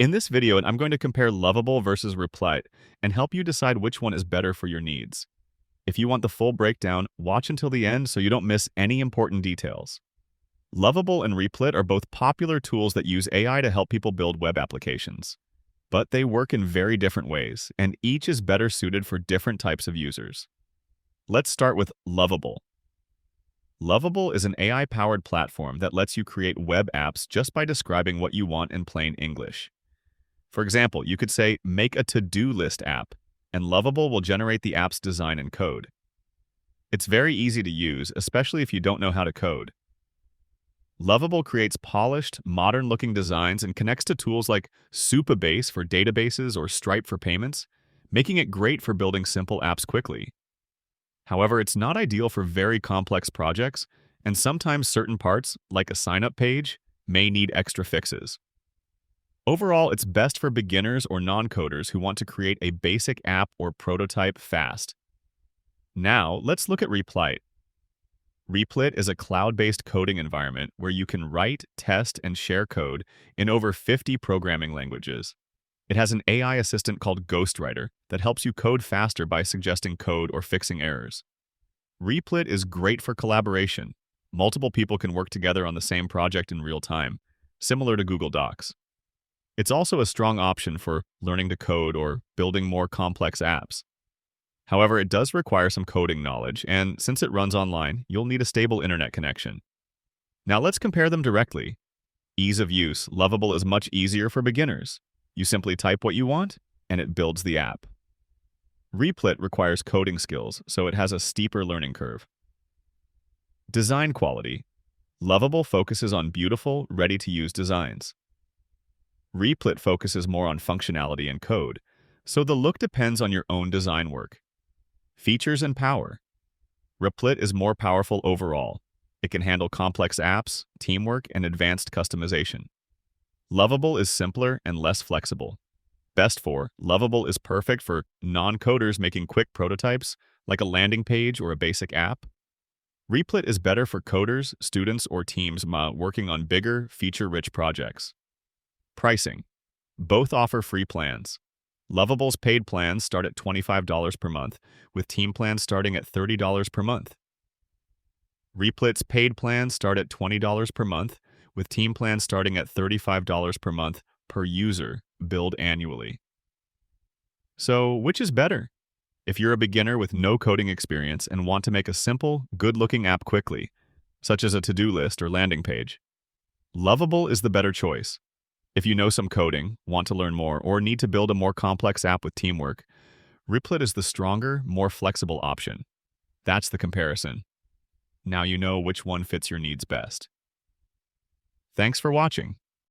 In this video, I'm going to compare Lovable versus Replit and help you decide which one is better for your needs. If you want the full breakdown, watch until the end so you don't miss any important details. Lovable and Replit are both popular tools that use AI to help people build web applications. But they work in very different ways, and each is better suited for different types of users. Let's start with Lovable. Lovable is an AI-powered platform that lets you create web apps just by describing what you want in plain English. For example, you could say, make a to-do list app, and Lovable will generate the app's design and code. It's very easy to use, especially if you don't know how to code. Lovable creates polished, modern-looking designs and connects to tools like Supabase for databases or Stripe for payments, making it great for building simple apps quickly. However, it's not ideal for very complex projects, and sometimes certain parts, like a sign-up page, may need extra fixes. Overall, it's best for beginners or non-coders who want to create a basic app or prototype fast. Now, let's look at Replit. Replit is a cloud-based coding environment where you can write, test, and share code in over 50 programming languages. It has an AI assistant called Ghostwriter that helps you code faster by suggesting code or fixing errors. Replit is great for collaboration. Multiple people can work together on the same project in real time, similar to Google Docs. It's also a strong option for learning to code or building more complex apps. However, it does require some coding knowledge, and since it runs online, you'll need a stable internet connection. Now let's compare them directly. Ease of use. Lovable is much easier for beginners. You simply type what you want, and it builds the app. Replit requires coding skills, so it has a steeper learning curve. Design quality. Lovable focuses on beautiful, ready-to-use designs. Replit focuses more on functionality and code, so the look depends on your own design work. Features and power. Replit is more powerful overall. It can handle complex apps, teamwork, and advanced customization. Lovable is simpler and less flexible. Lovable is perfect for non-coders making quick prototypes, like a landing page or a basic app. Replit is better for coders, students, or teams working on bigger, feature-rich projects. Pricing. Both offer free plans. Lovable's paid plans start at $25 per month, with team plans starting at $30 per month. Replit's paid plans start at $20 per month, with team plans starting at $35 per month per user, billed annually. So, which is better? If you're a beginner with no coding experience and want to make a simple, good-looking app quickly, such as a to-do list or landing page, Lovable is the better choice. If you know some coding, want to learn more, or need to build a more complex app with teamwork, Replit is the stronger, more flexible option. That's the comparison. Now you know which one fits your needs best. Thanks for watching.